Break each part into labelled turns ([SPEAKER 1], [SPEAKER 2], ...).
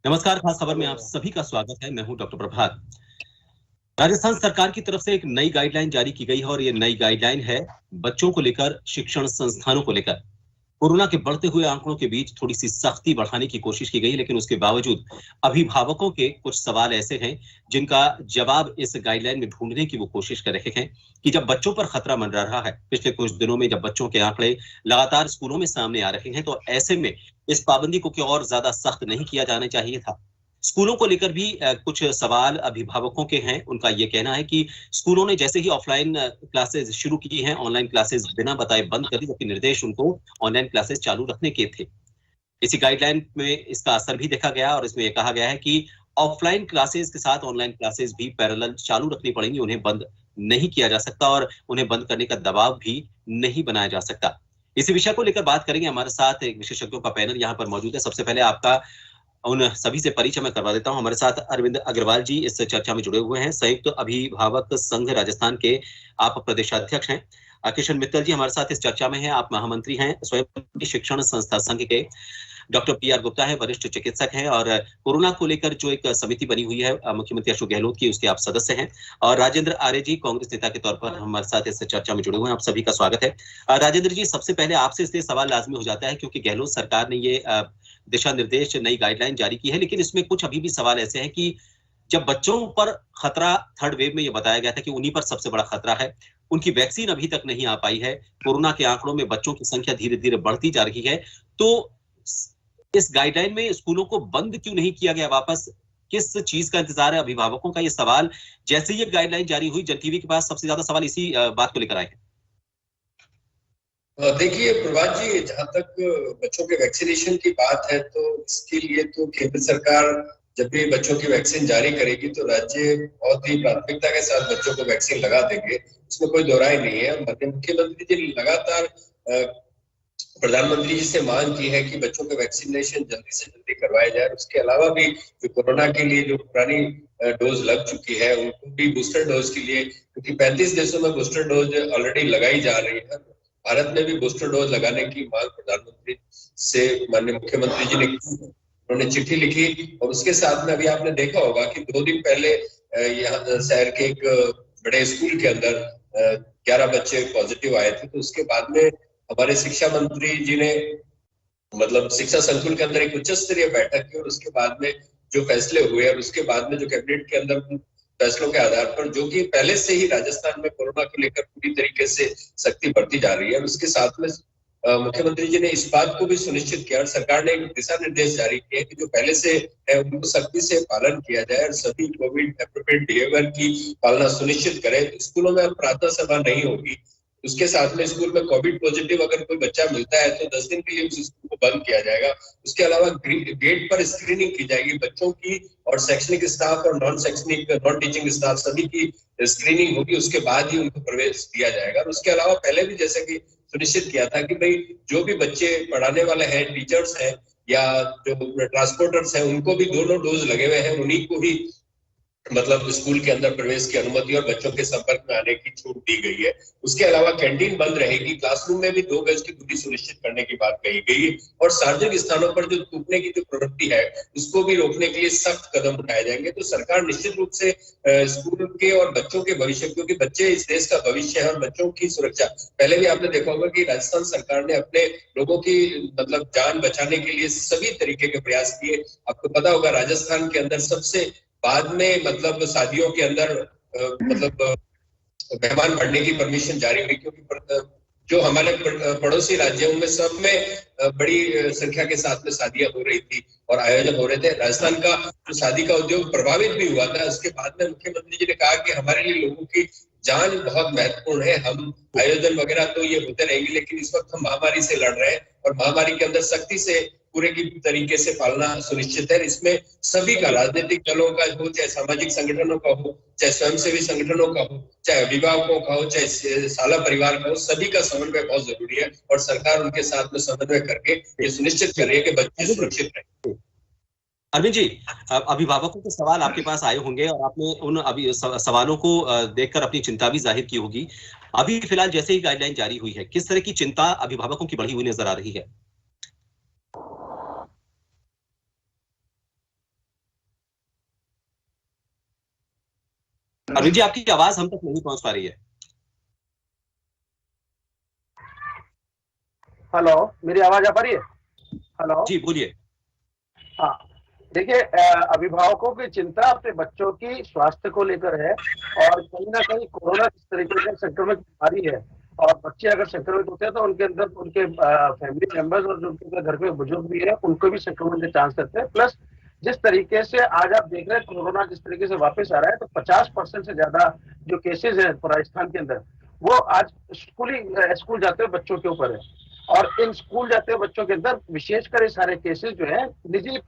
[SPEAKER 1] नमस्कार। खास खबर में आप सभी का स्वागत है। मैं हूं डॉक्टर प्रभात। राजस्थान सरकार की तरफ से एक नई गाइडलाइन जारी की गई है और ये नई गाइडलाइन है बच्चों को लेकर, शिक्षण संस्थानों को लेकर। कोरोना के बढ़ते हुए आंकड़ों के बीच थोड़ी सी सख्ती बढ़ाने की कोशिश की गई, लेकिन उसके बावजूद अभिभावकों के कुछ सवाल ऐसे हैं जिनका जवाब इस गाइडलाइन में ढूंढने की वो कोशिश कर रहे हैं कि जब बच्चों पर खतरा मंडरा रहा है, पिछले कुछ दिनों में जब बच्चों के आंकड़े लगातार स्कूलों में सामने आ रहे हैं, तो ऐसे में इस पाबंदी को क्यों और ज्यादा सख्त नहीं किया जाना चाहिए था। स्कूलों को लेकर भी कुछ सवाल अभिभावकों के हैं। उनका ये कहना है कि स्कूलों ने जैसे ही ऑफलाइन क्लासेस शुरू की हैं, ऑनलाइन क्लासेस बिना बताए बंद कर दी, जबकि निर्देश उनको ऑनलाइन क्लासेस चालू रखने के थे। इसी गाइडलाइन में इसका असर भी देखा गया और इसमें यह कहा गया है कि ऑफलाइन क्लासेस के साथ ऑनलाइन क्लासेस भी पैरेलल चालू रखनी पड़ेंगी, उन्हें बंद नहीं किया जा सकता और उन्हें बंद करने का दबाव भी नहीं बनाया जा सकता। इसी विषय को लेकर बात करेंगे। हमारे साथ एक विशेषज्ञों का पैनल यहाँ पर मौजूद है। सबसे पहले आपका उन सभी से परिचय मैं करवा देता हूं। हमारे साथ अरविंद अग्रवाल जी इस चर्चा में जुड़े हुए हैं, संयुक्त अभिभावक संघ राजस्थान के आप प्रदेशाध्यक्ष हैं। किशन मित्तल जी हमारे साथ इस चर्चा में हैं, आप महामंत्री हैं स्वयं शिक्षण संस्था संघ के। डॉक्टर पीआर गुप्ता है, वरिष्ठ चिकित्सक हैं और कोरोना को लेकर जो एक समिति बनी हुई है मुख्यमंत्री अशोक गहलोत की, उसके आप सदस्य हैं। और राजेंद्र आर्य जी कांग्रेस नेता के तौर पर हमारे साथ इस चर्चा में जुड़े हुए हैं। आप सभी का स्वागत है। राजेंद्र जी, सबसे पहले आपसे इसलिए सवाल लाजमी हो जाता है क्योंकि गहलोत सरकार ने ये दिशा निर्देश, नई गाइडलाइन जारी की है, लेकिन इसमें कुछ अभी भी सवाल ऐसे हैं कि जब बच्चों पर खतरा थर्ड वेव में ये बताया गया था कि उन्हीं पर सबसे बड़ा खतरा है, उनकी वैक्सीन अभी तक नहीं आ पाई है, कोरोना के आंकड़ों में बच्चों की संख्या धीरे धीरे बढ़ती जा रही है, तो इस गाइडलाइन में स्कूलों को बंद क्यों नहीं किया गया वापस? किस चीज का इंतजार है अभिभावकों का? ये सवाल जैसे ये गाइडलाइन जारी हुई, जन टीवी के पास सबसे ज्यादा सवाल इसी बात को लेकर आए हैं।
[SPEAKER 2] देखिए प्रभात जी, जहां तक बच्चों के वैक्सीनेशन की बात है तो इसके लिए तो केंद्र सरकार जब भी बच्चों की वैक्सीन जारी करेगी तो राज्य बहुत ही प्राथमिकता के साथ बच्चों को वैक्सीन लगा देंगे, इसमें कोई दो राय नहीं है। माननीय मुख्यमंत्री जी लगातार प्रधानमंत्री जी से मांग की है कि बच्चों के वैक्सीनेशन जल्दी से जल्दी करवाया जाए। उसके अलावा भी जो कोरोना के लिए जो पुरानी डोज लग चुकी है उनको भी बूस्टर डोज के लिए, क्योंकि 35 देशों में बूस्टर डोज ऑलरेडी लगाई जा रही है, भारत में भी बूस्टर डोज लगाने की मांग प्रधानमंत्री से माननीय मुख्यमंत्री जी ने की। उन्होंने चिट्ठी लिखी और उसके साथ में अभी आपने देखा होगा कि 2 दिन पहले यहाँ शहर के एक बड़े स्कूल के अंदर 11 बच्चे पॉजिटिव आए थे। तो उसके बाद में हमारे शिक्षा मंत्री जी ने मतलब शिक्षा संकुल के अंदर एक उच्च स्तरीय बैठक की और उसके बाद में जो फैसले हुए और उसके बाद में जो कैबिनेट के अंदर फैसलों के आधार पर, जो कि पहले से ही राजस्थान में कोरोना को लेकर पूरी तरीके से सख्ती बढ़ती जा रही है, और उसके साथ में मुख्यमंत्री जी ने इस बात को भी सुनिश्चित किया और सरकार ने एक दिशा निर्देश जारी किए कि जो पहले से है उनको सख्ती से पालन किया जाए और सभी कोविड एप्रोप्रिएट बिहेवियर की पालना सुनिश्चित करें। स्कूलों में अब प्रार्थना सभा नहीं होगी। उसके साथ में स्कूल में कोविड पॉजिटिव अगर कोई बच्चा मिलता है तो 10 दिन के लिए उस स्कूल को बंद किया जाएगा। उसके अलावा गेट पर स्क्रीनिंग की जाएगी बच्चों की, और शैक्षणिक स्टाफ और नॉन टीचिंग स्टाफ सभी की स्क्रीनिंग होगी, उसके बाद ही उनको प्रवेश दिया जाएगा। और उसके अलावा पहले भी जैसे कि सुनिश्चित किया था कि भाई जो भी बच्चे पढ़ाने वाले हैं, टीचर्स हैं या जो ट्रांसपोर्टर्स हैं, उनको भी दोनों डोज लगे हुए हैं, उन्हीं को ही मतलब स्कूल के अंदर प्रवेश की अनुमति और बच्चों के संपर्क में आने की छूट दी गई है। उसके अलावा कैंटीन बंद रहेगी, क्लासरूम में भी 2 गज की दूरी सुनिश्चित करने की बात कही गई है, और सार्वजनिक स्थानों पर जो थूकने की जो प्रवृत्ति है उसको भी रोकने के लिए सख्त कदम उठाए जाएंगे। तो सरकार निश्चित रूप से स्कूल के और बच्चों के भविष्य, क्योंकि बच्चे इस देश का भविष्य है, और बच्चों की सुरक्षा, पहले भी आपने देखा होगा कि राजस्थान सरकार ने अपने लोगों की मतलब जान बचाने के लिए सभी तरीके के प्रयास किए। आपको पता होगा राजस्थान के अंदर सबसे बाद में मतलब शादियों के अंदर मतलब मेहमान बढ़ने की परमिशन जारी हुई, क्योंकि जो हमारे पड़ोसी राज्य उनमें सब में बड़ी संख्या के साथ में शादियां हो रही थी और आयोजन हो रहे थे। राजस्थान का जो शादी का उद्योग प्रभावित भी हुआ था। उसके बाद में मुख्यमंत्री जी ने कहा कि हमारे लिए लोगों की जान बहुत महत्वपूर्ण है, हम आयोजन वगैरह तो ये होते रहेंगे, लेकिन इस वक्त हम महामारी से लड़ रहे हैं और महामारी के अंदर सख्ती से पूरे की तरीके से पालना सुनिश्चित है। इसमें सभी का, राजनीतिक दलों का हो, चाहे सामाजिक संगठनों का हो, चाहे स्वयंसेवी संगठनों का हो, चाहे अभिभावकों का हो, चाहे साला परिवार का हो, सभी का समन्वय बहुत जरूरी है और सरकार उनके साथ में समन्वय करके ये सुनिश्चित कर रही है कि बच्चे सुरक्षित रहें।
[SPEAKER 1] अरविंद जी, अभिभावकों के सवाल आपके पास आए होंगे और आपने उन अभी सवालों को देखकर अपनी चिंता भी जाहिर की होगी। अभी फिलहाल जैसे ही गाइडलाइन जारी हुई है, किस तरह की चिंता अभिभावकों की बढ़ी हुई नजर आ रही है? अरविंद जी, आपकी आवाज हम तक नहीं पहुंच पा रही है।
[SPEAKER 3] हेलो, मेरी आवाज आ पा रही है? हेलो
[SPEAKER 1] जी बोलिए।
[SPEAKER 3] हाँ, देखिए, अभिभावकों की चिंता अपने बच्चों की स्वास्थ्य को लेकर है, और कहीं ना कहीं कोरोना जिस तरीके से संक्रमित बीमारी है, और बच्चे अगर संक्रमित होते हैं तो उनके अंदर उनके फैमिली मेंबर्स और जो उनके घर में बुजुर्ग भी है उनको भी संक्रमण के चांस रहते हैं। प्लस जिस तरीके से आज आप देख रहे हैं कोरोना जिस तरीके से वापस आ रहा है, तो 50% से ज्यादा जो केसेज है राजस्थान के अंदर, वो आज स्कूल जाते हुए बच्चों के ऊपर है। और इन स्कूल जाते हुए बच्चों के अंदर विशेषकर ये सारे केसेस जो है निजी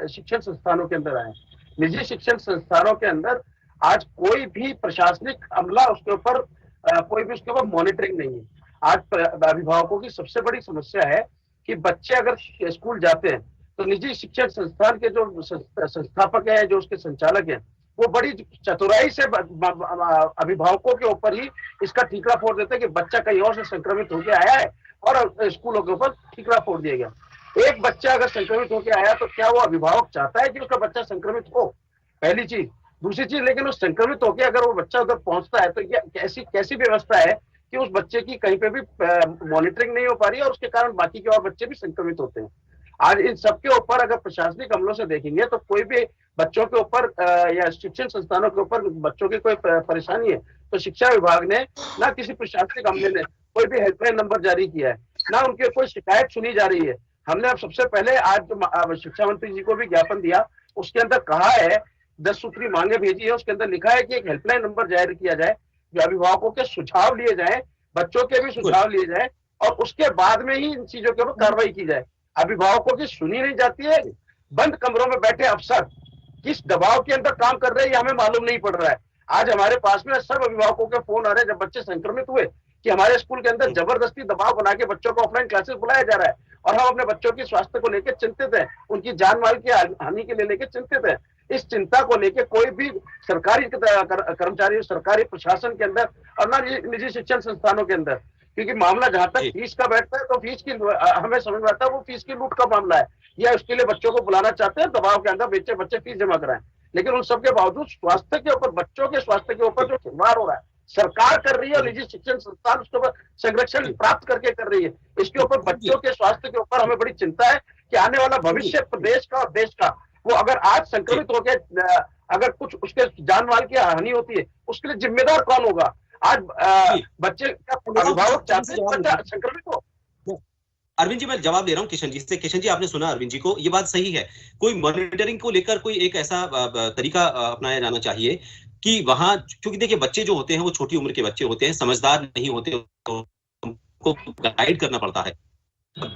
[SPEAKER 3] शिक्षण संस्थानों के अंदर आए। निजी शिक्षण संस्थानों के अंदर आज कोई भी प्रशासनिक अमला उसके ऊपर कोई भी उसके ऊपर मॉनिटरिंग नहीं है। आज अभिभावकों की सबसे बड़ी समस्या है कि बच्चे अगर स्कूल जाते हैं तो निजी शिक्षण संस्थान के जो संस्थापक है, जो उसके संचालक हैं, वो बड़ी चतुराई से अभिभावकों के ऊपर ही इसका ठीकरा फोड़ देते हैं कि बच्चा कहीं और से संक्रमित होकर आया है और स्कूलों के ऊपर ठीकरा फोड़ दिया गया। एक बच्चा अगर संक्रमित होकर आया तो क्या वो अभिभावक चाहता है कि उसका बच्चा संक्रमित हो? पहली चीज। दूसरी चीज, लेकिन वो संक्रमित होकर अगर वो बच्चा उधर पहुंचता है तो ये कैसी व्यवस्था है कि उस बच्चे की कहीं पे भी मॉनिटरिंग नहीं हो पा रही है और उसके कारण बाकी के और बच्चे भी संक्रमित होते हैं। आज इन सबके ऊपर अगर प्रशासनिक अमलों से देखेंगे तो कोई भी बच्चों के ऊपर या शिक्षण संस्थानों के ऊपर बच्चों की कोई परेशानी है तो शिक्षा विभाग ने ना किसी प्रशासनिक अमले ने कोई भी हेल्पलाइन नंबर जारी किया है, ना उनकी कोई शिकायत सुनी जा रही है। हमने अब सबसे पहले आज जो शिक्षा मंत्री जी को भी ज्ञापन दिया, उसके अंदर कहा है 10 सूत्री मांगे भेजी है, उसके अंदर लिखा है कि एक हेल्पलाइन नंबर जारी किया जाए, जो अभिभावकों के सुझाव लिए जाए, बच्चों के भी सुझाव लिए जाए और उसके बाद में ही इन चीजों के ऊपर कार्रवाई की जाए। अभिभावकों की सुनी नहीं जाती है। बंद कमरों में बैठे अफसर किस दबाव के अंदर काम कर रहे हैं ये हमें मालूम नहीं पड़ रहा है। आज हमारे पास में सब अभिभावकों के फोन आ रहे हैं जब बच्चे संक्रमित हुए कि हमारे स्कूल के अंदर जबरदस्ती दबाव बना के बच्चों को ऑफलाइन क्लासेस बुलाया जा रहा है और हम अपने बच्चों की स्वास्थ्य को लेकर चिंतित हैं, उनकी जान माल की हानि के लेकर चिंतित हैं। इस चिंता को लेकर कोई भी सरकारी कर्मचारी, सरकारी प्रशासन के अंदर और ना निजी शिक्षण संस्थानों के अंदर, क्योंकि मामला जहां तक फीस का बैठता है तो फीस की हमें समझ में आता है वो फीस की लूट का मामला है, या उसके लिए बच्चों को बुलाना चाहते हैं दबाव के अंदर बच्चे फीस जमा कराएं। लेकिन उन सबके बावजूद स्वास्थ्य के ऊपर, बच्चों के स्वास्थ्य के ऊपर जो खिलवाड़ हो रहा है सरकार कर रही है और निजी शिक्षण संस्थान उसके ऊपर संरक्षण प्राप्त करके कर रही है। इसके ऊपर बच्चों के स्वास्थ्य के ऊपर हमें बड़ी चिंता है कि आने वाला भविष्य प्रदेश का और देश का, वो अगर आज संक्रमित हो गए, अगर कुछ उसके जान माल की हानि होती है उसके लिए जिम्मेदार कौन होगा? आज बच्चे का अभिभावक चाहते हैं बच्चा संक्रमित हो।
[SPEAKER 1] अरविंद जी, मैं जवाब दे रहा हूँ किशन जी से। किशन जी, आपने सुना अरविंद जी को, ये बात सही है। कोई मॉनिटरिंग को लेकर कोई एक ऐसा तरीका अपनाया जाना चाहिए कि वहां, क्योंकि देखिए बच्चे जो होते हैं वो छोटी उम्र के बच्चे होते हैं, समझदार नहीं होते, तो उनको गाइड करना पड़ता है।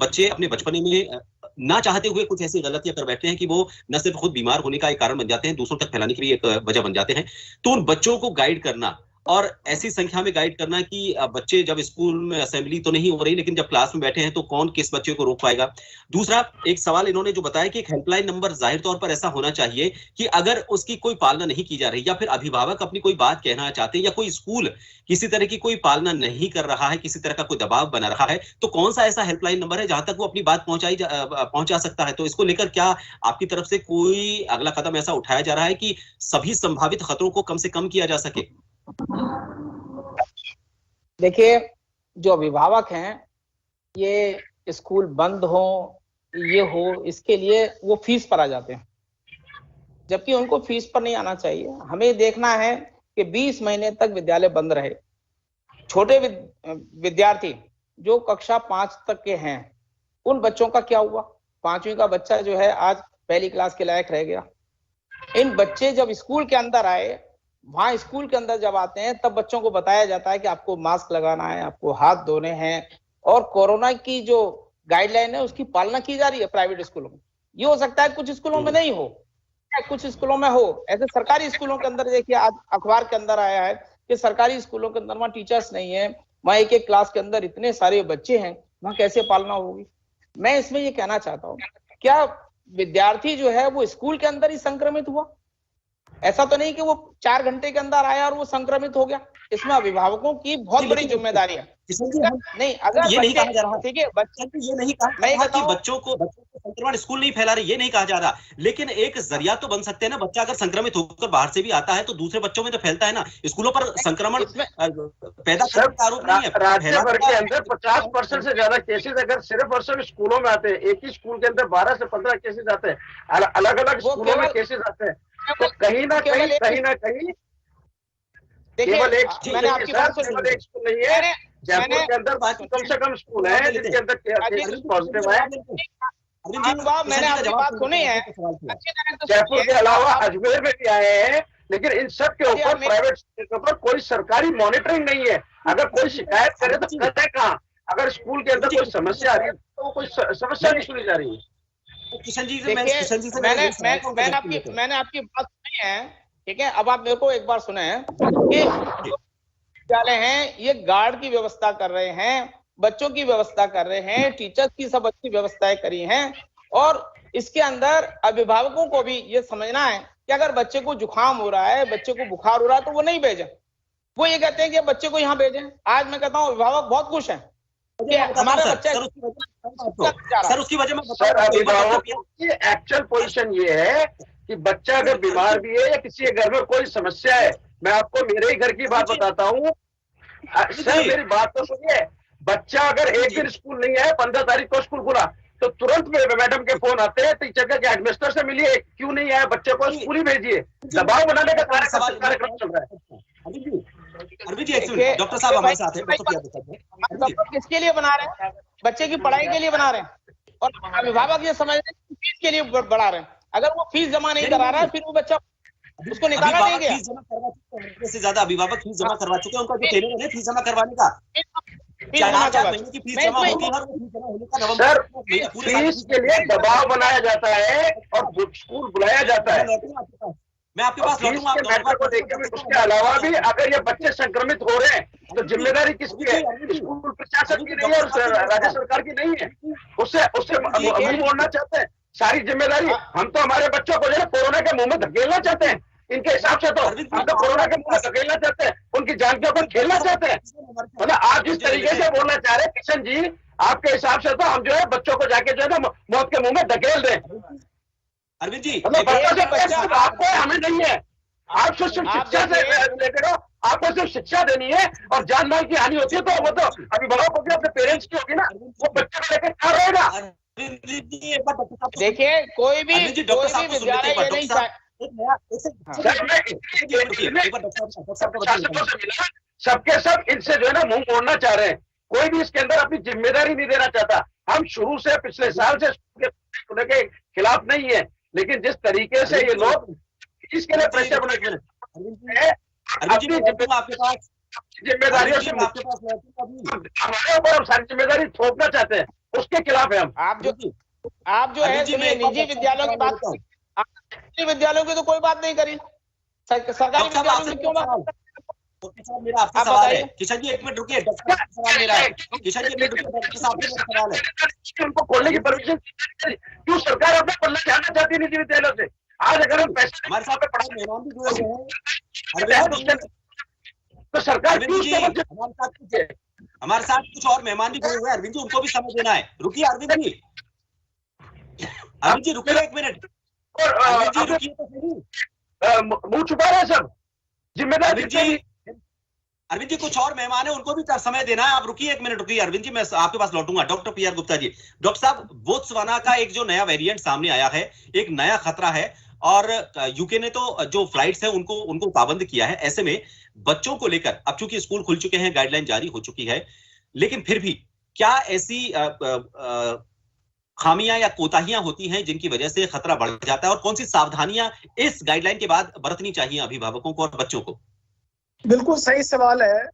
[SPEAKER 1] बच्चे अपने बचपने में ना चाहते हुए कुछ ऐसी गलतियां कर बैठते हैं कि वो न सिर्फ खुद बीमार होने का एक कारण बन जाते हैं, दूसरों तक फैलाने की भी एक वजह बन जाते हैं। तो उन बच्चों को गाइड करना और ऐसी संख्या में गाइड करना कि बच्चे जब स्कूल में असेंबली तो नहीं हो रही लेकिन जब क्लास में बैठे हैं तो कौन किस बच्चे को रोक पाएगा। दूसरा एक सवाल इन्होंने जो बताया कि एक हेल्पलाइन नंबर जाहिर तौर पर ऐसा होना चाहिए कि अगर उसकी कोई पालना नहीं की जा रही या फिर अभिभावक अपनी कोई बात कहना चाहते हैं या कोई स्कूल किसी तरह की कोई पालना नहीं कर रहा है, किसी तरह का कोई दबाव बना रहा है, तो कौन सा ऐसा हेल्पलाइन नंबर है जहां तक वो अपनी बात पहुंचा सकता है। तो इसको लेकर क्या आपकी तरफ से कोई अगला कदम ऐसा उठाया जा रहा है कि सभी संभावित खतरों को कम से कम किया जा सके?
[SPEAKER 4] देखिए, जो अभिभावक हैं, ये स्कूल बंद हो, ये हो, इसके लिए वो फीस पर आ जाते हैं, जबकि उनको फीस पर नहीं आना चाहिए। हमें देखना है कि 20 महीने तक विद्यालय बंद रहे। छोटे विद्यार्थी जो कक्षा 5 तक के हैं, उन बच्चों का क्या हुआ? 5वीं का बच्चा जो है आज पहली क्लास के लायक रह गया। इन बच्चे जब स्कूल के अंदर आए, वहां स्कूल के अंदर जब आते हैं तब बच्चों को बताया जाता है कि आपको मास्क लगाना है, आपको हाथ धोने हैं, और कोरोना की जो गाइडलाइन है उसकी पालना की जा रही है प्राइवेट स्कूलों में। ये हो सकता है कुछ स्कूलों में नहीं हो, कुछ स्कूलों में हो। ऐसे सरकारी स्कूलों के अंदर देखिए, आज अखबार के अंदर आया है कि सरकारी स्कूलों के अंदर वहाँ टीचर्स नहीं है, वहाँ एक क्लास के अंदर इतने सारे बच्चे हैं, वहाँ कैसे पालना होगी? मैं इसमें ये कहना चाहता हूँ, क्या विद्यार्थी जो है वो स्कूल के अंदर ही संक्रमित हुआ? ऐसा तो नहीं कि वो 4 घंटे के अंदर आया और वो संक्रमित हो गया। इसमें अभिभावकों की बहुत बड़ी जिम्मेदारी है। नहीं, अगर
[SPEAKER 1] ये नहीं कहा जा रहा,
[SPEAKER 4] ठीक है,
[SPEAKER 1] बच्चे ये नहीं कहा कि बच्चों को संक्रमण स्कूल नहीं फैला रहे, ये नहीं कहा जा रहा, लेकिन एक जरिया तो बन सकते हैं ना। बच्चा अगर संक्रमित होकर बाहर से भी आता है तो दूसरे बच्चों में तो फैलता है ना। स्कूलों पर संक्रमण पैदा करने का आरोप नहीं है।
[SPEAKER 3] राज्य भर के अंदर 50% से ज्यादा केसेस अगर सिर्फ और सिर्फ स्कूलों में आते हैं, एक ही स्कूल के अंदर 12 से 15 केसेस आते हैं, अलग अलग स्कूलों में केसेस आते हैं, तो कहीं ना कहीं केवल एक स्कूल नहीं है, केवल एक स्कूल नहीं है। जयपुर के अंदर कम से कम स्कूल है जिनके अंदर केसेस पॉजिटिव है।
[SPEAKER 4] मैंने आपकी बात सुनी है।
[SPEAKER 3] जयपुर के अलावा अजमेर में भी आए हैं, लेकिन इन सब के ऊपर प्राइवेट के ऊपर कोई सरकारी मॉनिटरिंग नहीं है। अगर कोई शिकायत करे तो करे कहाँ? अगर स्कूल के अंदर कोई समस्या आ रही है तो कोई समस्या नहीं सुनी जा रही है।
[SPEAKER 1] किशन जी
[SPEAKER 4] मैंने आपकी बात सुनी है, ठीक है। अब आप मेरे को एक बार सुने कि विद्यालय हैं ये गार्ड की व्यवस्था कर रहे हैं, बच्चों की व्यवस्था कर रहे हैं, टीचर्स की सब अच्छी व्यवस्थाएं करी हैं, और इसके अंदर अभिभावकों को भी ये समझना है कि अगर बच्चे को जुकाम हो रहा है, बच्चे को बुखार हो रहा है, तो वो नहीं भेजें। वो ये कहते हैं कि बच्चे को यहाँ भेजें। आज मैं कहता हूँ अभिभावक बहुत खुश हैं कि हमारा बच्चा
[SPEAKER 1] सर उसकी वजह में
[SPEAKER 3] अभिभावक की एक्चुअल पोजीशन ये है कि बच्चा अगर बीमार भी है या किसी के घर में कोई समस्या है, मैं आपको मेरे ही घर की बात बताता हूँ सर, मेरी बात तो सुनिए। बच्चा अगर एक दिन स्कूल नहीं आया, 15 तारीख को स्कूल खुला, तो तुरंत मैडम के फोन आते हैं, टीचर के हेडमिस्टर से मिलिए, क्यों नहीं आया बच्चे को स्कूल ही भेजिए। दबाव बनाने का कार्यक्रम चल रहा है।
[SPEAKER 1] अरविंद जी, डॉक्टर साहब हमारे साथ हैं।
[SPEAKER 4] किसके लिए बना रहे हैं? बच्चे की पढ़ाई के लिए बना रहे हैं, और अभिभावक ये समझ रहे हैं फीस के लिए बढ़ा रहे हैं। अगर वो फीस जमा नहीं करा रहा है, फिर वो बच्चा उसको निकाला नहीं गया।
[SPEAKER 1] फीस जमा करवा चुके हैं, से ज्यादा अभिभावक फीस जमा करवा चुके हैं। उनका जो टेलर है फीस जमा करवाने का, महीने की फीस जमा होती है,
[SPEAKER 3] सर फीस के लिए दबाव बनाया जाता है और स्कूल बुलाया जाता है।
[SPEAKER 1] मैं आपके पास लौटूंगा
[SPEAKER 3] मैटर को देखकर। उसके अलावा भी अगर ये बच्चे संक्रमित हो रहे हैं तो जिम्मेदारी किसकी है? स्कूल प्रशासन की नहीं है और राज्य सरकार की नहीं है। उससे मुंह मोड़ना चाहते हैं सारी जिम्मेदारी। हम तो हमारे बच्चों को जो है कोरोना के मुंह में धकेलना चाहते हैं। इनके हिसाब से तो हम तो कोरोना के मुंह में धकेलना चाहते हैं, उनकी जान के ऊपर खेलना चाहते हैं। मतलब आप जिस तरीके से बोलना चाह रहे हैं किशन जी, आपके हिसाब से तो हम जो है बच्चों को जाके जो है ना मौत के मुंह में धकेल दें।
[SPEAKER 1] अरविंद जी,
[SPEAKER 3] मतलब आपको हमें नहीं है, आप सिर्फ शिक्षा से रिलेटेड हो, आपको सिर्फ शिक्षा देनी है, और जान माल की हानि होती है तो वो तो अभिभावक होगी, अपने पेरेंट्स की होगी ना, वो बच्चे को लेकर क्या रहेगा?
[SPEAKER 4] देखिए कोई भी विद्यालय ये नहीं
[SPEAKER 3] सबके सब इनसे जो है ना मुंह मोड़ना चाह रहे हैं। कोई भी इसके अंदर अपनी जिम्मेदारी नहीं देना चाहता। हम शुरू से पिछले साल से के खिलाफ नहीं है, लेकिन जिस तरीके से ये लोग इसके लिए प्रेशर बनाए जिम्मेदारियों से हमारे ऊपर हम सारी जिम्मेदारी थोपना चाहते हैं, उसके खिलाफ है हम।
[SPEAKER 4] आप जो है निजी विद्यालयों की बात, निजी विद्यालयों की तो कोई बात नहीं करी, सरकारी विद्यालयों में क्यों बात?
[SPEAKER 1] मेरा आपसे सवाल है किशन जी, एक मिनट रुकिए। सवाल मेरा है किशन जी, एक मिनट रुकिए, डॉक्टर साहब का सवाल है।
[SPEAKER 3] उनको खोलने की परमिशन क्यों सरकार अपने खोलना चाहना चाहती है निजी विद्यालयों से? आज अगर हम पैसे
[SPEAKER 1] हमारे साथ पढ़ाई मेहमान भी जुड़े हुए हैं,
[SPEAKER 3] तो सरकार
[SPEAKER 1] हमारे साथ कुछ और मेहमान भी जुड़े हुए हैं। अरविंद जी, उनको भी समय देना है। रुकिए अरविंद जी, अरविंद जी रुकिए एक मिनट। अरविंद जी रुकिए तो सही,
[SPEAKER 3] मुंह छुपा रहे सब जिम्मेदारी।
[SPEAKER 1] अरविंद जी कुछ और मेहमान है, उनको भी समय देना है। आप रुकिए एक मिनट, रुकिए अरविंद जी, मैं आपके पास लौटूंगा। Doctor PR Gupta ji, doctor साहब, बोत्सवाना का एक जो नया वेरिएंट सामने आया है, एक नया खतरा है, और यूके ने तो जो फ्लाइट्स हैं उनको पाबंद किया है। ऐसे में बच्चों को लेकर अब चूंकि स्कूल खुल चुके हैं, गाइडलाइन जारी हो चुकी है, लेकिन फिर भी क्या ऐसी खामियां या कोताहियां होती हैं जिनकी वजह से खतरा बढ़ जाता है, और कौन सी सावधानियां इस गाइडलाइन के बाद बरतनी चाहिए अभिभावकों को और बच्चों को?
[SPEAKER 5] बिल्कुल सही सवाल है।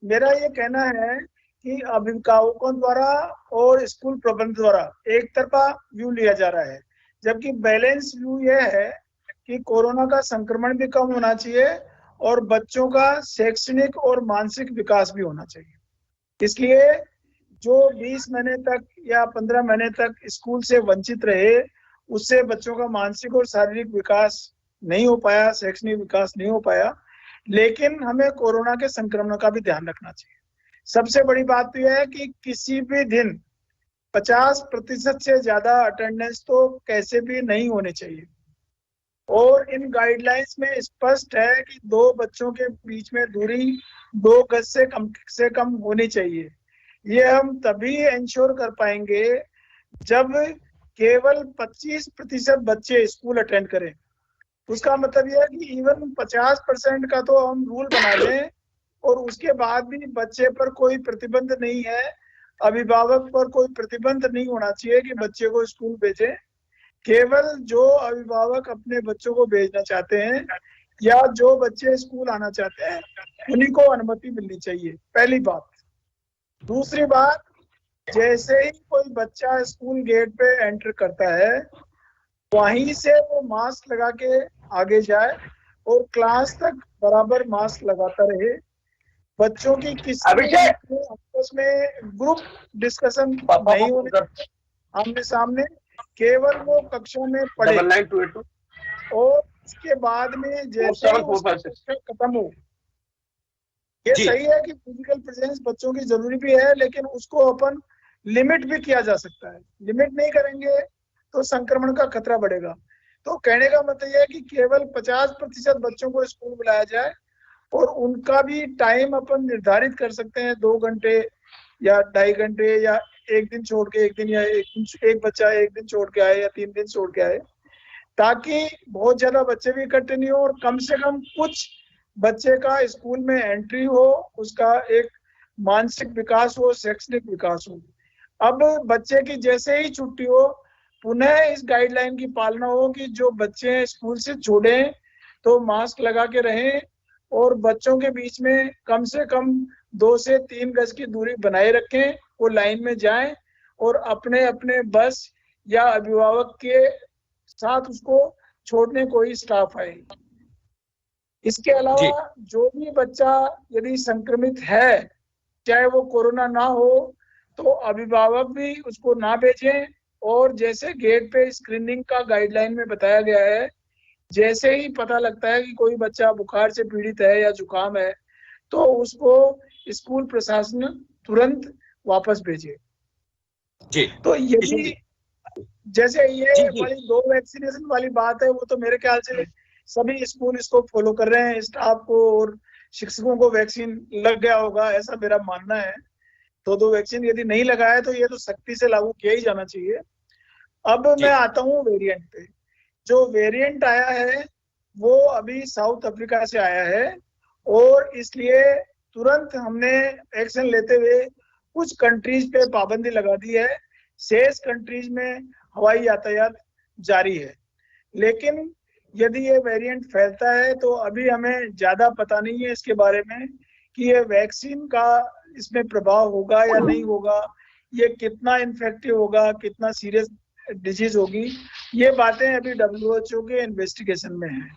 [SPEAKER 5] मेरा ये कहना है कि अभिभावकों द्वारा और स्कूल प्रबंधन द्वारा एक तरफा व्यू लिया जा रहा है, जबकि बैलेंस व्यू ये है कि कोरोना का संक्रमण भी कम होना चाहिए और बच्चों का शैक्षणिक और मानसिक विकास भी होना चाहिए। इसलिए जो 20 महीने तक या 15 महीने तक स्कूल से वंचित रहे, उससे बच्चों का मानसिक और शारीरिक विकास नहीं हो पाया, शैक्षणिक विकास नहीं हो पाया। लेकिन हमें कोरोना के संक्रमण का भी ध्यान रखना चाहिए। सबसे बड़ी बात तो यह है कि किसी भी दिन 50% से ज्यादा अटेंडेंस तो कैसे भी नहीं होने चाहिए। और इन गाइडलाइंस में स्पष्ट है कि 2 बच्चों के बीच में दूरी 2 गज से कम होनी चाहिए। ये हम तभी इंश्योर कर पाएंगे जब केवल 25% बच्चे स्कूल अटेंड करें। उसका मतलब यह है कि इवन 50% का तो हम रूल बना लें और उसके बाद भी बच्चे पर कोई प्रतिबंध नहीं है, अभिभावक पर कोई प्रतिबंध नहीं होना चाहिए कि बच्चे को स्कूल भेजें। केवल जो अभिभावक अपने बच्चों को भेजना चाहते हैं या जो बच्चे स्कूल आना चाहते हैं उन्हीं को अनुमति मिलनी चाहिए, पहली बात। दूसरी बात, जैसे ही कोई बच्चा स्कूल गेट पे एंटर करता है वहीं से वो मास्क लगा के आगे जाए और क्लास तक बराबर मास्क लगाता रहे। बच्चों की किसी आपस में ग्रुप डिस्कशन नहीं होने आमने सामने, केवल वो कक्षा में पढ़े और उसके बाद में जैसे खत्म हो। ये सही है कि फिजिकल प्रेजेंस बच्चों की जरूरी भी है, लेकिन उसको अपन लिमिट भी किया जा सकता है। लिमिट नहीं करेंगे तो संक्रमण का खतरा बढ़ेगा। तो कहने का मतलब यह है कि केवल 50% बच्चों को स्कूल बुलाया जाए और उनका भी टाइम अपन निर्धारित कर सकते हैं, 2 घंटे या 2.5 घंटे या एक दिन छोड़ के एक दिन, या एक बच्चा एक दिन छोड़ के आए या 3 दिन छोड़ के आए, ताकि बहुत ज्यादा बच्चे भी इकट्ठे नहीं हो और कम से कम कुछ बच्चे का स्कूल में एंट्री हो, उसका एक मानसिक विकास हो, शैक्षणिक विकास हो। अब बच्चे की जैसे ही छुट्टी हो पुनः इस गाइडलाइन की पालना हो कि जो बच्चे स्कूल से छोड़ें तो मास्क लगा के रहें और बच्चों के बीच में कम से कम 2 से 3 गज की दूरी बनाए रखें। वो लाइन में जाएं और अपने अपने बस या अभिभावक के साथ उसको छोड़ने कोई स्टाफ आए। इसके अलावा जो भी बच्चा यदि संक्रमित है, चाहे वो कोरोना ना हो, तो अभिभावक भी उसको ना भेजें। और जैसे गेट पे स्क्रीनिंग का गाइडलाइन में बताया गया है, जैसे ही पता लगता है कि कोई बच्चा बुखार से पीड़ित है या जुकाम है तो उसको स्कूल प्रशासन तुरंत वापस भेजे। तो यदि जैसे ये वाली 2 वैक्सीनेशन वाली बात है, वो तो मेरे ख्याल से सभी स्कूल इसको फॉलो कर रहे हैं, स्टाफ को और शिक्षकों को वैक्सीन लग गया होगा, ऐसा मेरा मानना है। तो 2 वैक्सीन यदि नहीं लगाया तो ये तो सख्ती से लागू किया ही जाना चाहिए। अब मैं आता हूँ वेरिएंट पे। जो वेरिएंट आया है वो अभी साउथ अफ्रीका से आया है और इसलिए तुरंत हमने एक्शन लेते हुए कुछ कंट्रीज पे पाबंदी लगा दी है। शेष कंट्रीज में हवाई यातायात जारी है। लेकिन यदि ये वेरिएंट फैलता है तो अभी हमें ज्यादा पता नहीं है इसके बारे में कि ये वैक्सीन का इसमें प्रभाव होगा या नहीं होगा, ये कितना इन्फेक्टिव होगा, कितना सीरियस डिजीज होगी, ये बातें अभी WHO के इन्वेस्टिगेशन में है।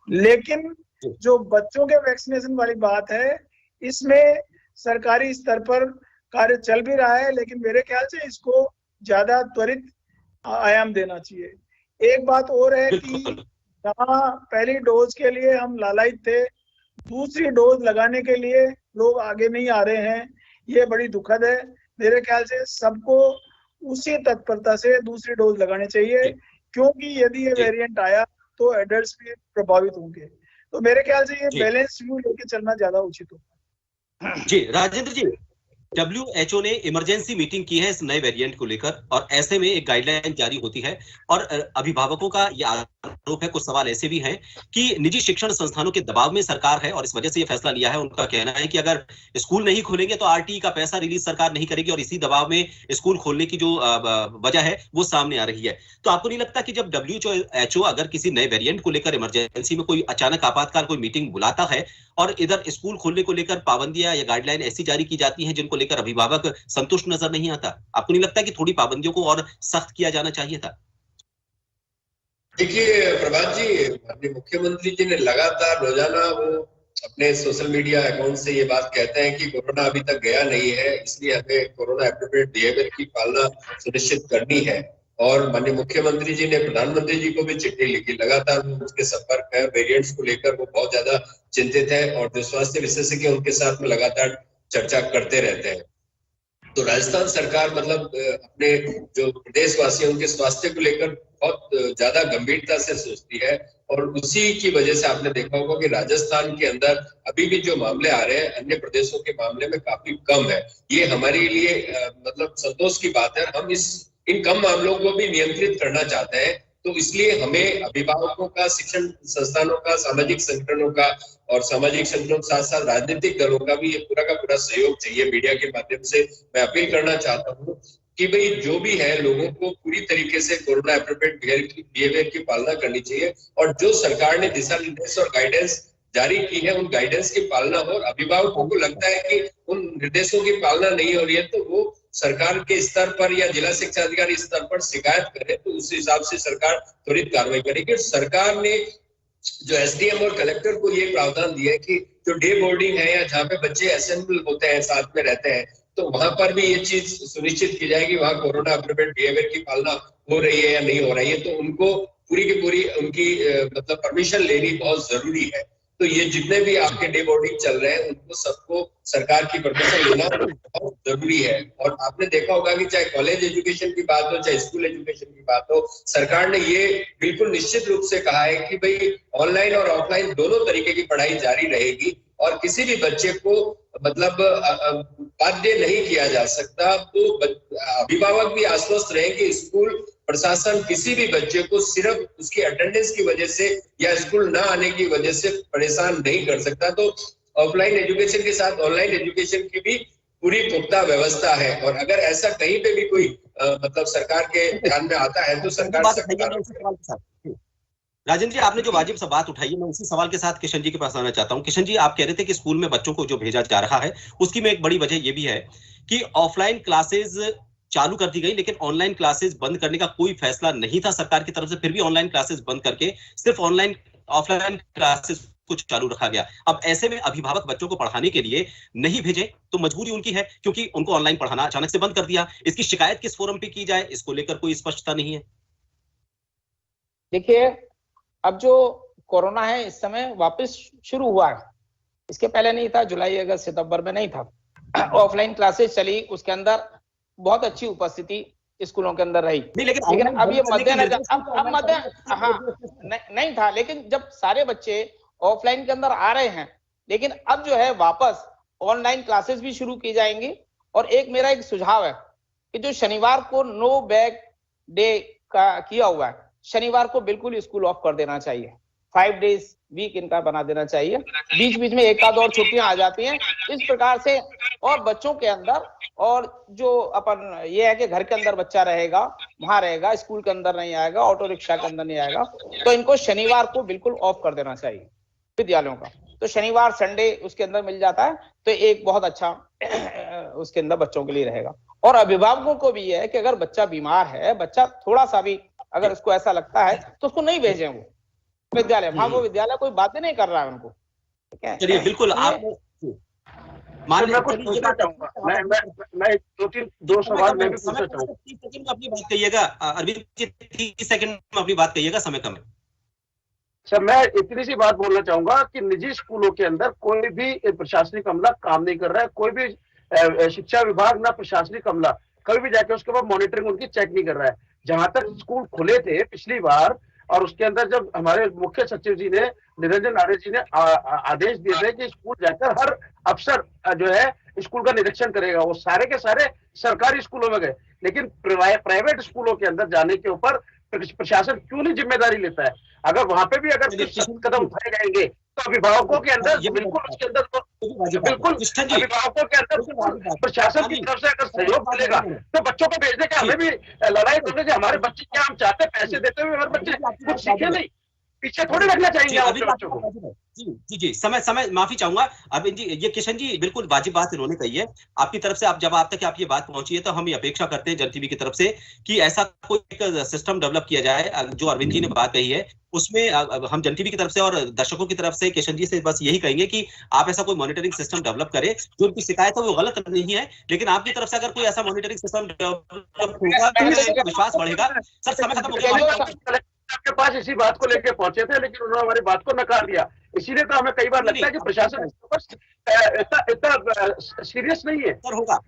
[SPEAKER 5] लेकिन जो बच्चों के वैक्सीनेशन वाली बात है, इसमें सरकारी स्तर पर कार्य चल भी रहा है, लेकिन मेरे ख्याल से इसको ज्यादा त्वरित आयाम देना चाहिए। एक बात और है कि जहाँ पहली डोज के लिए हम लालायित थे, दूसरी डोज लगाने के लिए लोग आगे नहीं आ रहे हैं, ये बड़ी दुखद है। मेरे ख्याल से सबको उसी तत्परता से दूसरी डोज लगानी चाहिए, क्योंकि यदि ये वेरिएंट आया तो एडल्ट्स भी प्रभावित होंगे। तो मेरे ख्याल से ये बैलेंस व्यू लेके चलना ज्यादा उचित होगा।
[SPEAKER 1] जी राजेंद्र जी, WHO ने इमरजेंसी मीटिंग की है इस नए वेरिएंट को लेकर और ऐसे में एक गाइडलाइन जारी होती है और अभिभावकों का ये आरोप है, कुछ सवाल ऐसे भी हैं कि निजी शिक्षण संस्थानों के दबाव में सरकार है और इस वजह से ये फैसला लिया है। उनका कहना है कि अगर स्कूल नहीं खोलेंगे तो RTE का पैसा रिलीज सरकार नहीं करेगी और इसी दबाव में स्कूल खोलने की जो वजह है वो सामने आ रही है। तो आपको नहीं लगता कि जब WHO अगर किसी नए वेरिएंट को लेकर इमरजेंसी में कोई अचानक आपातकाल कोई मीटिंग बुलाता है और इधर स्कूल खोलने को लेकर पाबंदियां या गाइडलाइन ऐसी जारी की जाती हैं जिनको लेकर अभिभावक संतुष्ट नजर नहीं आता, आपको नहीं लगता कि थोड़ी पाबंदियों को और सख्त किया जाना चाहिए था?
[SPEAKER 2] देखिए प्रभात जी, माननीय मुख्यमंत्री जी ने लगातार रोजाना वो अपने सोशल मीडिया अकाउंट से ये बात कहते हैं कि कोरोना अभी तक गया नहीं है, इसलिए हमें कोरोना एप्रोप्रिएट बिहेवियर की पालना सुनिश्चित करनी है। और माननीय मुख्यमंत्री जी ने प्रधानमंत्री जी को भी चिट्ठी लिखी, लगातार वो उसके संपर्क है, वेरिएंट्स को लेकर वो बहुत ज्यादा चिंतित है और जो स्वास्थ्य विशेषज्ञ उनके साथ में लगातार चर्चा करते रहते हैं। तो राजस्थान सरकार मतलब अपने जो प्रदेशवासियों के स्वास्थ्य को लेकर बहुत ज्यादा गंभीरता से सोचती है, और उसी की वजह से आपने देखा होगा कि राजस्थान के अंदर अभी भी जो मामले आ रहे हैं अन्य प्रदेशों के मामले में काफी कम है। ये हमारे लिए मतलब संतोष की बात है। हम इन कम मामलों को भी नियंत्रित करना चाहते हैं, तो इसलिए हमें अभिभावकों का, शिक्षण संस्थानों का, सामाजिक संगठनों का और सामाजिक संगठनों के साथ साथ राजनीतिक दलों का भी ये पूरा का पूरा सहयोग चाहिए। मीडिया के माध्यम से मैं अपील करना चाहता हूँ कि भाई जो भी है लोगों को पूरी तरीके से कोरोना एप्रोप्रिएट बिहेवियर की पालना करनी चाहिए, और जो सरकार ने दिशा निर्देश और गाइडेंस जारी की है उन गाइडेंस की पालना हो। और अभिभावकों को लगता है कि उन निर्देशों की पालना नहीं हो रही है तो वो सरकार के स्तर पर या जिला शिक्षा अधिकारी स्तर पर शिकायत करे, तो उस हिसाब से सरकार त्वरित कार्रवाई करेगी। सरकार ने जो एसडीएम और कलेक्टर को ये प्रावधान दिया है कि जो डे बोर्डिंग है या जहाँ पे बच्चे असेंबल होते हैं, साथ में रहते हैं, तो वहां पर भी ये चीज सुनिश्चित की जाएगी वहां कोरोना एप्रोप्रिएट बिहेवियर की पालना हो रही है या नहीं हो रही है। तो उनको पूरी की पूरी उनकी मतलब परमिशन लेनी बहुत जरूरी है। तो ये जितने भी आपके डे बोर्डिंग चल रहे हैं उनको सबको सरकार की परमिशन लेना बहुत जरूरी है। और आपने देखा होगा कि चाहे कॉलेज एजुकेशन की बात हो चाहे स्कूल एजुकेशन की बात हो, सरकार ने ये बिल्कुल निश्चित रूप से कहा है कि भाई ऑनलाइन और ऑफलाइन दोनों तरीके की पढ़ाई जारी रहेगी, और किसी भी बच्चे को मतलब बाध्य नहीं किया जा सकता। तो अभिभावक भी आश्वस्त रहे कि स्कूल प्रशासन किसी भी बच्चे को सिर्फ उसकी अटेंडेंस की वजह से या स्कूल ना आने की वजह से परेशान नहीं कर सकता। तो ऑफलाइन एजुकेशन के साथ ऑनलाइन एजुकेशन की भी पूरी पुख्ता व्यवस्था है, और अगर ऐसा कहीं पे भी कोई मतलब सरकार के ध्यान में आता है तो सरकार
[SPEAKER 1] राजेंद्र जी, आपने जो वाजिब सा बात उठाई है, मैं उसी सवाल के साथ किशन जी के पास आना चाहता हूं। किशन जी, आप कह रहे थे कि स्कूल में बच्चों को जो भेजा जा रहा है उसकी में एक बड़ी वजह यह भी है कि ऑफलाइन क्लासेस चालू कर दी गई, लेकिन ऑनलाइन क्लासेस बंद करने का कोई फैसला नहीं था सरकार की तरफ से। फिर भी ऑनलाइन क्लासेस बंद करके सिर्फ ऑफलाइन क्लासेस कुछ चालू रखा गया। अब ऐसे में अभिभावक बच्चों को पढ़ाने के लिए नहीं भेजे तो मजबूरी उनकी है, क्योंकि उनको ऑनलाइन पढ़ाना अचानक से बंद कर दिया। इसकी शिकायत किस फोरम पे की जाए, इसको लेकर कोई स्पष्टता नहीं है।
[SPEAKER 4] देखिए, अब जो कोरोना है इस समय वापस शुरू हुआ है, इसके पहले नहीं था, जुलाई अगस्त सितंबर में नहीं था। ऑफलाइन क्लासेस चली, उसके अंदर बहुत अच्छी उपस्थिति स्कूलों के अंदर रही, लेकिन अब ये मद्देनजर नहीं था। लेकिन जब सारे बच्चे ऑफलाइन के अंदर आ रहे हैं, लेकिन अब जो है वापस ऑनलाइन क्लासेस भी शुरू की जाएंगी। और मेरा एक सुझाव है कि जो शनिवार को नो बैग डे का किया हुआ है, शनिवार को बिल्कुल स्कूल ऑफ कर देना चाहिए। 5 डेज वीक इनका बना देना चाहिए, बीच बीच में एक आध और छुट्टियां आ जाती हैं इस प्रकार से। और बच्चों के अंदर, और जो अपन ये है कि घर के अंदर बच्चा रहेगा, वहां रहेगा, स्कूल के अंदर नहीं आएगा, ऑटो रिक्शा के अंदर नहीं आएगा, तो इनको शनिवार को बिल्कुल ऑफ कर देना चाहिए विद्यालयों का। तो शनिवार संडे उसके अंदर मिल जाता है, तो एक बहुत अच्छा उसके अंदर बच्चों के लिए रहेगा। और अभिभावकों को भी है कि अगर बच्चा बीमार है, बच्चा थोड़ा सा भी अगर उसको ऐसा लगता है तो उसको नहीं भेजें वो विद्यालय। वहां वो विद्यालय कोई बातें नहीं कर रहा है उनको, ठीक है।
[SPEAKER 1] चलिए, बिल्कुल आप
[SPEAKER 3] मैं कुछ पूछना चाहूंगा, मैं दो सवाल मैं भी पूछना चाहूंगा।
[SPEAKER 1] 30 सेकंड में अपनी बात कहिएगा अरविंद जी, 30 सेकंड में अपनी बात कहिएगा, समय कम है।
[SPEAKER 3] सर, मैं इतनी सी बात बोलना चाहूंगा कि निजी स्कूलों के अंदर कोई भी प्रशासनिक अमला काम नहीं कर रहा है। कोई भी शिक्षा विभाग ना प्रशासनिक अमला कभी भी जाके उसके बाद मॉनिटरिंग उनकी चेक नहीं कर रहा है। जहां तक स्कूल खुले थे पिछली बार, और उसके अंदर जब हमारे मुख्य सचिव जी ने, निरंजन आर्य जी ने आदेश दिए थे कि स्कूल जाकर हर अफसर जो है स्कूल का निरीक्षण करेगा, वो सारे के सारे सरकारी स्कूलों में गए। लेकिन प्राइवेट स्कूलों के अंदर जाने के ऊपर प्रशासन क्यों नहीं जिम्मेदारी लेता है? अगर वहां पे भी अगर कदम उठाए जाएंगे तो अभिभावकों के अंदर बिल्कुल उसके अंदर बिल्कुल अभिभावकों के अंदर प्रशासन की तरफ से अगर सहयोग मिलेगा तो बच्चों को भेजने का हमें भी लड़ाई करने से हमारे बच्चे क्या हम चाहते हैं, पैसे देते हुए हमारे बच्चे कुछ सीखे नहीं, पीछे थोड़ी रखना चाहिए अपने बच्चों को।
[SPEAKER 1] जी, समय माफी चाहूंगा अरविंद जी। ये किशन जी बिल्कुल वाजिब बात इन्होंने कही है आपकी तरफ से। जब आप तक ये बात पहुंची है तो हम ये अपेक्षा करते हैं जन टीवी की तरफ से कि ऐसा कोई एक सिस्टम डेवलप किया जाए। जो अरविंद जी ने बात कही है उसमें हम जन टीवी की तरफ से और दर्शकों की तरफ से किशन जी से बस यही कहेंगे कि आप ऐसा कोई मॉनिटरिंग सिस्टम डेवलप करें। जो उनकी शिकायत है वो गलत नहीं है, लेकिन आपकी तरफ से अगर कोई ऐसा मॉनिटरिंग सिस्टम डेवलप होगा तो विश्वास बढ़ेगा। सर, समय खत्म हो गया।
[SPEAKER 3] आपके पास इसी बात को लेकर पहुंचे थे, लेकिन उन्होंने हमारी बात को नकार दिया। इसीलिए तो हमें कई बार लगता है कि प्रशासन इतना सीरियस नहीं है।
[SPEAKER 1] सर, होगा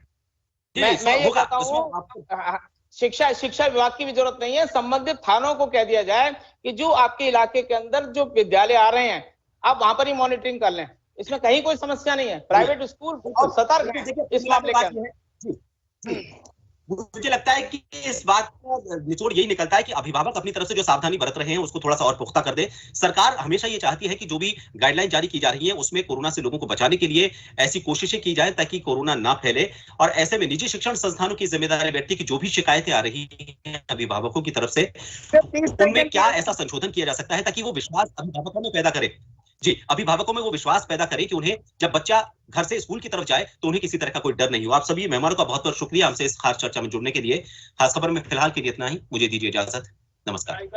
[SPEAKER 4] मैं ये कहता हूँ शिक्षा विभाग की भी जरूरत नहीं है, संबंधित थानों को कह दिया जाए कि जो आपके इलाके के अंदर जो विद्यालय आ रहे हैं आप वहां पर ही मॉनिटरिंग कर लें, इसमें कहीं कोई समस्या नहीं है। प्राइवेट स्कूल सतर्क है इस मामले के अंदर।
[SPEAKER 1] मुझे लगता है कि इस बात का निचोड़ यही निकलता है कि अभिभावक अपनी तरफ से जो सावधानी बरत रहे हैं उसको थोड़ा सा और पुख्ता कर दे। सरकार हमेशा ये चाहती है कि जो भी गाइडलाइन जारी की जा रही है उसमें कोरोना से लोगों को बचाने के लिए ऐसी कोशिशें की जाए ताकि कोरोना ना फैले, और ऐसे में निजी शिक्षण संस्थानों की जिम्मेदारी बैठती कि जो भी शिकायतें आ रही हैं अभिभावकों की तरफ से उनमें क्या ऐसा संशोधन किया जा सकता है ताकि वो विश्वास अभिभावकों में पैदा करे। जी, अभिभावकों में वो विश्वास पैदा करें कि उन्हें जब बच्चा घर से स्कूल की तरफ जाए तो उन्हें किसी तरह का कोई डर नहीं हो। आप सभी मेहमानों का बहुत बहुत शुक्रिया हमसे इस खास चर्चा में जुड़ने के लिए। खास खबर में फिलहाल के लिए इतना ही, मुझे दीजिए इजाजत, नमस्कार।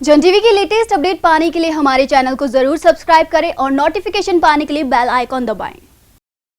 [SPEAKER 6] जन टीवी की लेटेस्ट अपडेट पाने के लिए हमारे चैनल को जरूर सब्सक्राइब करें और नोटिफिकेशन पाने के लिए बेल आइकॉन दबाएं।